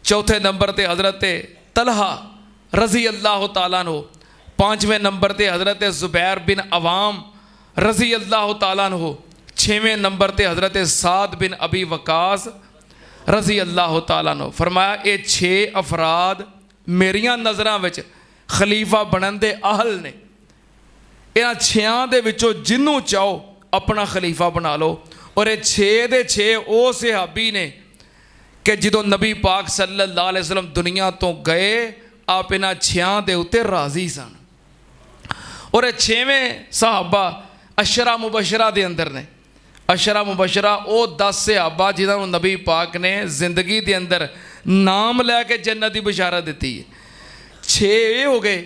चौथे नंबर ते हज़रत तलहा रज़ी अल्लाह ताला अन्हु। पाँचवें नंबर ते हज़रत ज़ुबैर बिन अवाम रज़ी अल्लाह ताला अन्हु। छेवें नंबर ते हज़रत साद बिन अबी वकास रज़ी अल्लाह ताला अन्हु। फरमाया ये 6 अफराद मेरियां नज़रां विच खलीफा बनन दे अहल ने। इन्हां 6 दे विचों जिन्हों चाहो अपना खलीफा बना लो। और ये 6 दे 6 वो सहाबी ने कि जो नबी पाक सल्लल्लाहु अलैहि वसल्लम दुनिया तो गए आप इन्हां 6 दे उत्ते राज़ी सन। और 6वें सहाबा अशरा मुबशरा दे अंदर ने। अशरा मुबशरा वो 10 सहाबा जिन्होंने नबी पाक ने जिंदगी के अंदर नाम लैके जन्नत की बशारत दी है। 6 ये हो गए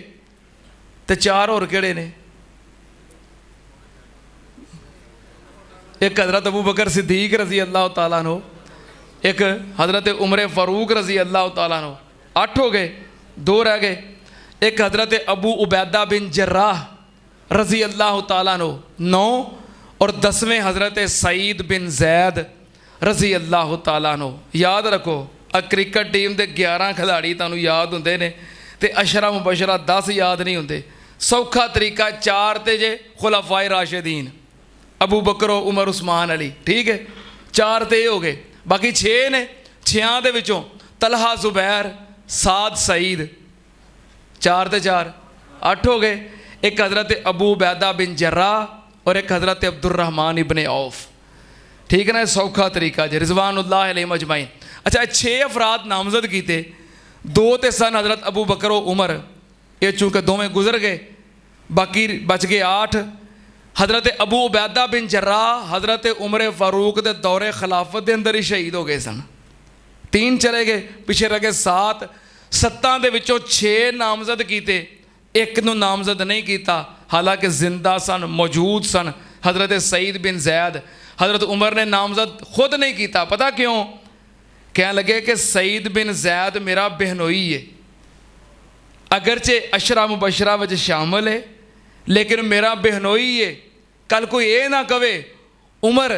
तो 4 होर किहड़े ने? एक हज़रत अबू बकर सिद्दीक रज़ी अल्लाह ताला अन्हु, एक हज़रत उमर फ़ारूक रज़ी अल्लाह ताला अन्हु। 8 हो गए, 2 रह गए। एक हज़रत अबू उबैदा बिन जर्राह रज़ी अल्लाह ताला अन्हु 9। और 10वें हज़रत सईद बिन जैद रज़ी अल्लाह ताला अन्हु। याद रखो क्रिकेट टीम के 11 खिलाड़ी तुहानू याद होंदे ने ते अशरा मुबशरा 10 याद नहीं होंदे। सौखा तरीका 4 ते जे खुलाफाए राशिदीन अबू बकर उमर उस्मान अली, ठीक है, 4 ते हो गए। बाकी 6 ने। 6 दे विचों तलहा ज़ुबैर साद सईद 4 ते 4 8 हो गए। एक हज़रत अबू उबैदा बिन जर्राह और एक हज़रत अब्दुर्रहमान इब्ने औफ, ठीक है ना। सौखा तरीका जे रिज़वानुल्लाह अलैहिम अजमाइन। अच्छा 6 अफराद नामजद किए। 2 ते सन हज़रत अबू बकर उमर, ये चूँकि दोवें गुजर गए, बाकी बच गए 8। हज़रत अबू उबैदा बिन जर्राह हज़रत उमर फ़ारूक के दौरे खिलाफत के अंदर ही शहीद हो गए सन। 3 चले गए, पिछे रह गए 7। 7 दे विचों 6 नामजद किए, 1 नूं नामजद नहीं किया, हालांकि जिंदा सन, मौजूद सन। हज़रत सईद बिन जैद हज़रत उमर ने नामजद खुद नहीं किया। पता क्यों? कह लगे कि सईद बिन जैद मेरा बहनोई है, अगरचे अशरा मुबशरा विच शामिल है लेकिन मेरा बहनोई है। कल कोई ये ना कवे उमर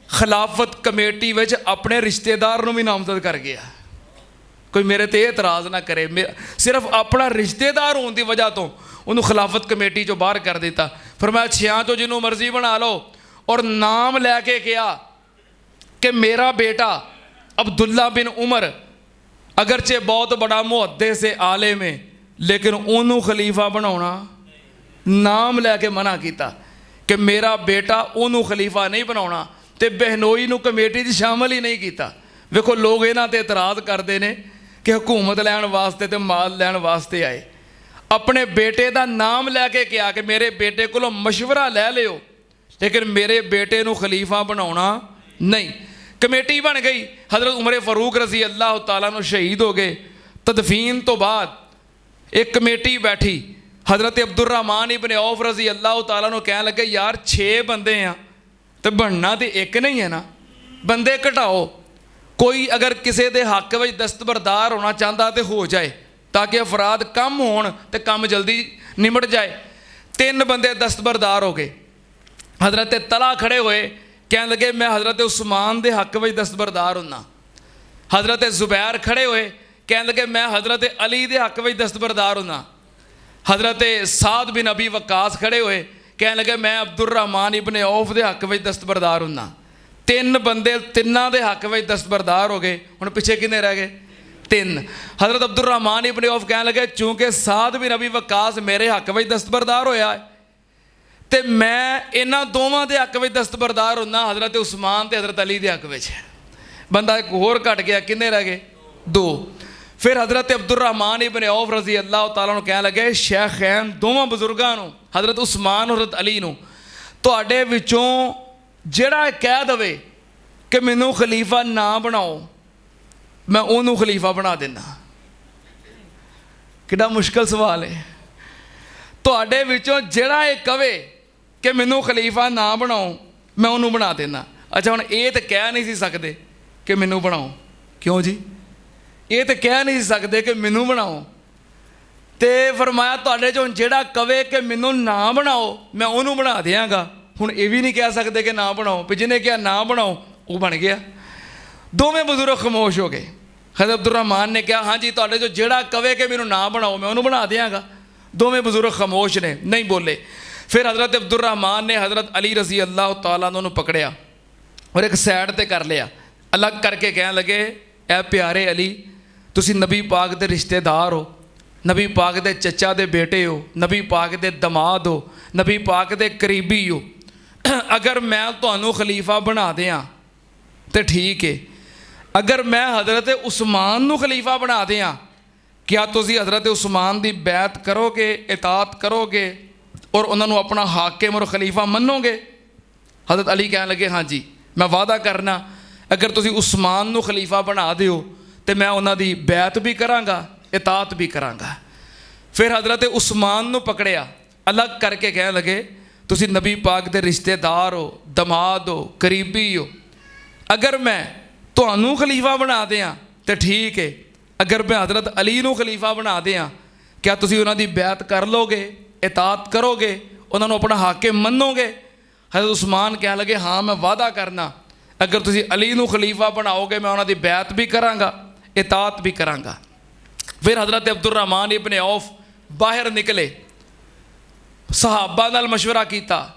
खिलाफत कमेटी विच अपने रिश्तेदार नूं भी नामजद कर गया, कोई मेरे ते एतराज़ ना करे। सिर्फ अपना रिश्तेदार होने की वजह तो उन्होंने खिलाफत कमेटी चो बाहर कर दिता। फरमाया 6 चो जिन्हों मर्जी बना लो। और नाम लैके कहा कि मेरा बेटा अब्दुल्ला बिन उमर अगरचे बहुत बड़ा मुहद्दिस से आलिम है लेकिन उन्होंने खलीफा बनाना नाम लैके मना किया कि मेरा बेटा उन्होंने खलीफा नहीं बनाना। तो बहनोई नूं कमेटी च शामिल ही नहीं किया। वेखो लोग इन्हां ते एतराज़ करते हैं कि हुकूमत लैण वास्ते तो माल लैण वास्ते आए। अपने बेटे का नाम लैके कहा कि मेरे बेटे को मशवरा लै लियो लेकिन मेरे बेटे को खलीफा बनाना नहीं। कमेटी बन गई। हज़रत उमर फ़ारूक रज़ी अल्लाह ताला अन्हु शहीद हो गए। तदफीन तो बाद एक कमेटी बैठी, हज़रत अब्दुर्रहमान इब्ने औफ रज़ी अल्लाह ताला अन्हु कहने लगे यार 6 बंदे हैं तो बनना तो एक नहीं है ना, बंदे घटाओ। कोई अगर किसी के हक में दस्तबरदार होना चाहता तो हो जाए ताकि अफराद कम होण तो काम जल्दी निमट जाए। 3 बंदे दस्तबरदार हो गए। हज़रत तला खड़े हुए, कह लगे मैं हज़रत उस्मान के हक में दस्तबरदार होना। हज़रत ज़ुबैर खड़े हुए, कह लगे मैं हज़रत अली के हक में दस्तबरदार होना। हज़रत साद बिन अबी वकास खड़े हुए, कह लगे मैं अब्दुर्रहमान इब्ने औफ के हक में दस्तबरदार होना। 3 बंदे 3 के हक में दस्तबरदार हो गए। हुण पिछे कितने रह गए? 3। हज़रत अब्दुर्रहमान इब्ने औफ कह लगे चूँकि साद बिन अबी वकास मेरे हक में दस्तबरदार होया है तो मैं इन्हां दोवां दे हक में दस्तबरदार होना, हज़रत उस्मान ते हज़रत अली के हक में। बंदा एक होर घट गया, कितने रह गए? 2। फिर हज़रत अब्दुर्रहमान इब्ने औफ रज़ी अल्लाह ताला अन्हु कह लगे शेखैन दोवां बजुर्गां नूं हज़रत उस्मान और हज़रत अली नूं तुहाडे विचों जिहड़ा कह दवे कि मैनूं खलीफा ना बनाओ मैं उन्होंने खलीफा बना देना। कितना मुश्किल सवाल है। तुहाडे विचों जिहड़ा ये कवे कि मैनूं खलीफा ना बनाओ मैं उन्होंने बना देना। अच्छा हुण ये तो कह नहीं सी सकते कि मैनूं बनाओ, क्यों जी? ये तो कह नहीं सकते कि मैनूं बनाओ। तो फरमाया तुहाडे चों जिहड़ा कवे कि मैनूं ना बनाओ मैं उन्होंने बना देंगा। हुण ये भी नहीं कह सकते कि ना बनाओ, जिन्हें कहा ना बनाओ वो बन गया। दोवें बुजुर्ग खामोश हो गए। हज़रत अब्दुर्रहमान ने कहा हाँ जी तुहाडे जो जेड़ा कवे कि मैनू ना बनाओ मैं उन्होंने बना देंगा। दोवें बुजुर्ग खामोश ने, नहीं बोले। फिर हज़रत अब्दुर्रहमान ने हज़रत अली रज़ी अल्लाह तआला अन्हु पकड़िया और एक साइड ते कर लिया, अलग करके कहने लगे ए प्यारे अली, तुसी नबी पाक दे रिश्तेदार हो, नबी पाक दे चचा दे बेटे हो, नबी पाक दे दमाद हो, नबी पाक दे करीबी हो। अगर मैं तुहानू खलीफा बना दियाँ तो ठीक है, अगर मैं हज़रत उस्मान नू खलीफा बना दियाँ क्या तुसी हज़रत उस्मान की बैत करोगे, इतात करोगे और उन्होंने अपना हाकिम और खलीफा मनोगे? हज़रत अली कहने लगे हाँ जी मैं वादा करना, अगर तुसी उस्मान नू खलीफा बना दिओ तो मैं उन्होंने बैत भी कराँगा, इतात भी कराँगा। फिर हज़रत उस्मान नू पकड़िया, अलग करके कहने लगे तुसी नबी पाक दे रिश्तेदार हो, दमाद हो, करीबी हो, अगर मैं तुहानू खलीफा बना दियाँ तो ठीक है, अगर मैं हज़रत अली नू खलीफा बना दियाँ क्या तुसी उन्होंने बैत कर लोगे, इतात करोगे, उन्होंने अपना हाकिम मनोगे? हज़रत उस्मान कहने लगे हाँ मैं वादा करना, अगर तुसी अली नू खलीफा बनाओगे मैं उन्होंने बैत भी कराँगा, इतात भी कराँगा। फिर हज़रत अब्दुर्रहमान इब्न औफ बाहर निकले, सहाबा नाल मशवरा किया,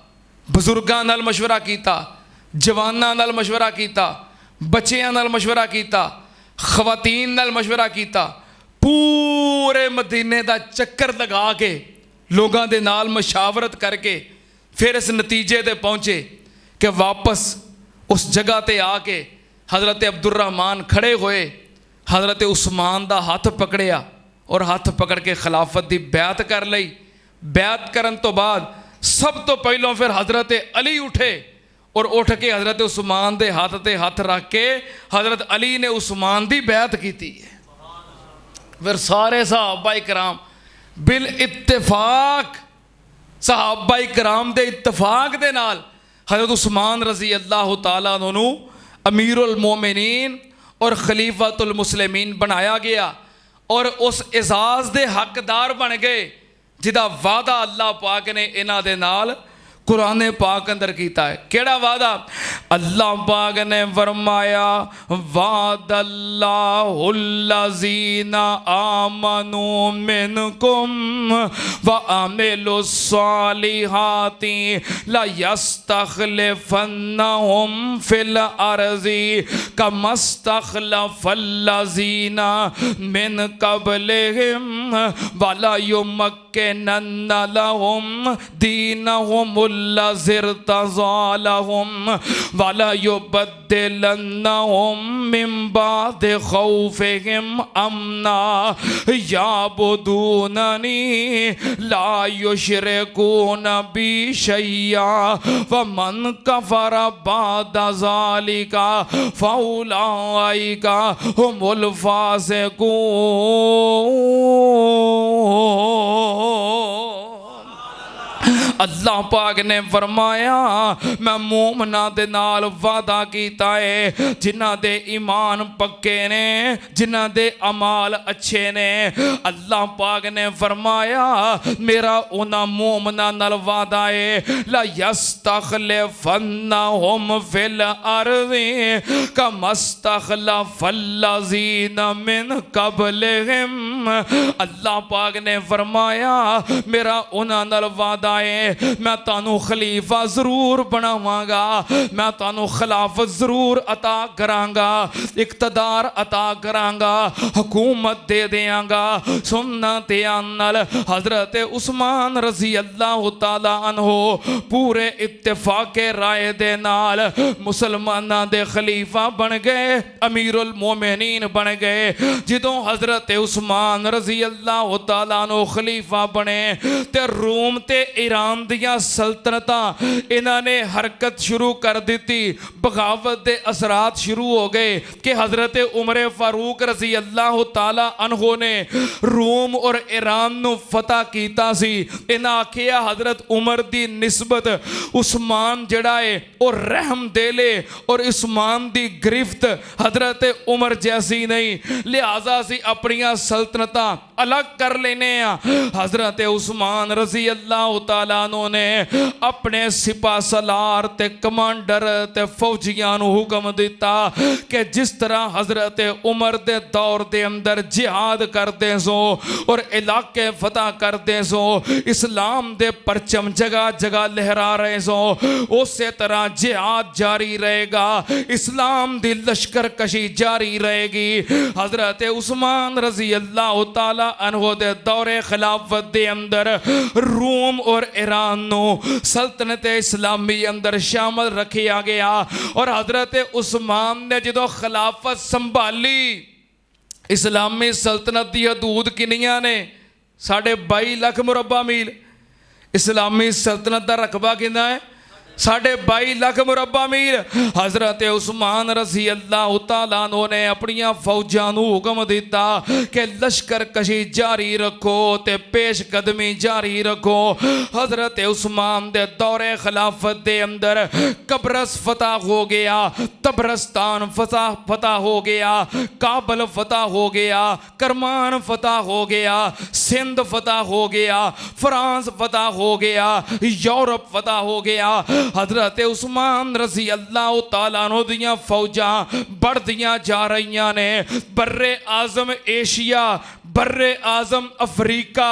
बजुर्गों नाल मशवरा किया, जवानां नाल मशवरा किया, बच्चियां नाल मशवरा किया, खवातीन नाल मशवरा किया, पूरे मदीने का चक्कर लगा के लोगों के नाल मशावरत करके फिर इस नतीजे ते पहुँचे कि वापस उस जगह ते आके हज़रत अब्दुर्रहमान खड़े हुए, हज़रत उस्मान का हाथ पकड़िया और हाथ पकड़ के खिलाफत की बैत कर ली। बैत करन तो बाद सब तो पहलों फिर हज़रत अली उठे और उठ के हज़रत उस्मान के हाथ ते हाथ रख के हज़रत अली ने उस्मान की बैत की है। फिर सारे सहाबा कराम बिल इत्तेफाक, सहाबा कराम दे इत्तफाक दे नाल हज़रत उस्मान रज़ी अल्लाह तआला अन्हु अमीरुल मोमिनीन और खलीफतुल मुस्लिमीन बनाया गया और उस एजाज़ दे हकदार बन गए जिदा वादा अल्लाह पाक ने इन्हां दे नाल कुरान पाक अंदर किया है। केड़ा वादा? अल्लाह पाक ने फरमाया वादल्लाहुल्लज़ीना आमनू मिनकुम व अमिलुस्सालिहाति ला यस्तखलिफन्नहुम फिल अर्ज़ि कमस्तखलफल्लज़ीना मिन क़ब्लिहिम वला युमक्किनन्ना लहुम दीनहुम लज़िरतज़ालहुम वला युबद्दिलन्नहुम मिन बाद खौफिहिम अमना याबुदूननी ला युशरिकून बी शैया वमन कफर बाद ज़ालिका फउलाइका हुमुल फासिकून। अल्लाह पाक ने फरमाया मैं मोमना दे नाल वादा कीता है जिन्हां दे ईमान पक्के ने, जिन्हां दे अमाल अच्छे ने। अल्लाह पाक ने फरमाया मेरा उन्हां मोमना नाल वादा है ला यस्तखलिफन्नहुम फिल अर्ज़ि कमस्तखलफल्लज़ीना मिन क़ब्लिहिम। अल्लाह पाक ने फरमाया मेरा उन्हां नाल वादा है मैं तानू खलीफा जरूर बनावांगा, मैं तानू खिलाफत जरूर अता करांगा, इक़्तिदार अता करांगा, हुकूमत दे देंगा। सुनना ते नाल हज़रत उस्मान रज़ी अल्लाह तआला अन्हो पूरे इत्तेफाक राय दे नाल मुसलमाना दे खलीफा बन गए, अमीरुल मोमिनीन बन गए। जिदों हज़रत उस्मान रज़ी अल्लाह तआला अन्हो खलीफा बने ते रूम ते ईरान दियां सल्तनतां इन्हां ने हरकत शुरू कर दी, बगावत के असरात शुरू हो गए कि हज़रत उमर फारूक रज़ी अल्लाह तआला अन्हो ने रूम और ईरान नू फतह कीता सी। इन्हां आखिया हज़रत उमर दी निस्बत उस्मान जड़ा है और रहम देले और उस्मान दी गिरफ्त हज़रत उमर जैसी नहीं, लिहाजा सी अपनियां सल्तनत सल्तनतां अलग कर लेने हज़रत उस्मान रज़ी अल्लाह तआला अन्हु ने अपने सिपा सलार ते कमांडर ते फौजियां नूं हुक्म दिता कि जिस तरह हज़रत उमर दे दौर दे अंदर जिहाद करते सो और इलाके फतह करते सो, इस्लाम दे परचम जगह जगह लहरा रहे सो, उस तरह जिहाद जारी रहेगा, इस्लाम दी लश्कर कशी जारी रहेगी। हज़रत उस्मान रज़ी अल्लाह तआला अन्हु दे दौरे खिलाफत दे अंदर रूम और ईरान नू सल्तनत इस्लामी अंदर शामिल रखिया गया और हज़रत उस्मान ने जो खिलाफत संभाली, इस्लामी सल्तनत दी हदूद किनियां ने 22.5 लाख मुरब्बा मील। इस्लामी सल्तनत का रकबा कितना है? 22.5 लाख मुरब्बा मील। हज़रत उस्मान रज़ी अल्लाह तआला अन्हु ने अपनिया फौजां नूं हुक्म दिता कि लश्कर कशी जारी रखो ते पेश कदमी जारी रखो। हज़रत उस्मान दे दौरे खिलाफत दे अंदर कब्रस फतह हो गया, तबरस्तान फतह हो गया, काबल फतह हो गया, करमान फतह हो गया, सिंध फतह हो गया, फ्रांस फतह हो गया, यूरोप फतह हो गया। हज़रत उस्मान रज़ी अल्लाह तआला अन्हु दियां फौजां बढ़दियां जा रही ने। बर्रे आज़म एशिया, बर्रे आज़म अफ्रीका,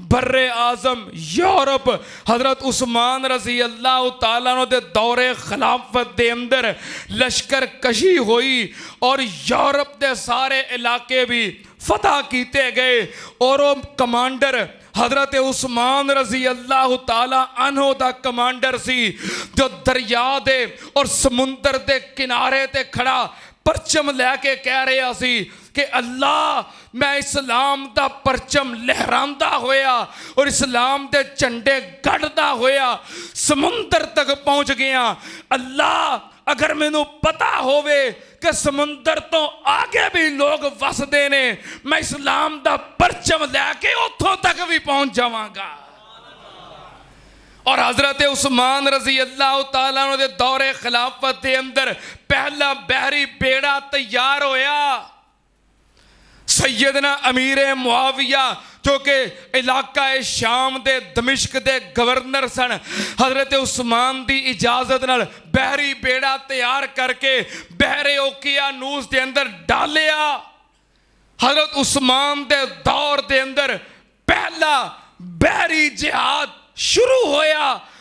बर्रे आज़म यूरोप, हज़रत उस्मान रज़ी अल्लाह तआला अन्हु दे दौरे खिलाफत दे अंदर लश्कर कशी हुई और यूरोप दे सारे इलाके भी फतह किए गए और वो कमांडर हज़रत उस्मान रज़ी अल्लाह तआला अन्हु दा कमांडर सी जो दरिया दे और समुंदर दे किनारे ते खड़ा परचम लैके कह रहा सी कि अल्लाह मैं इस्लाम दा परचम लहरांदा होया और इस्लाम दे झंडे गढ़दा होया समुंदर तक पहुंच गया। अल्लाह अगर मैनू पता होवे कि समुंदर तो आगे भी लोग वसदे ने, मैं इस्लाम दा परचम लैके उथों तक भी पहुंच जावांगा। और हज़रत उस्मान रज़ी अल्लाह तआला अन्हु दे दौरे खिलाफत के अंदर पहला बहरी बेड़ा तैयार होया। सैयदना अमीर मुआविया जो कि इलाका शाम दे दमिश्क दे गवर्नर सन, हज़रत उस्मान दी इजाजत नाल बहरी बेड़ा तैयार करके बहरे ओकियानूस दे अंदर डालिया। हज़रत उस्मान दे दौर दे अंदर पहला बहरी जिहाद शुरू होया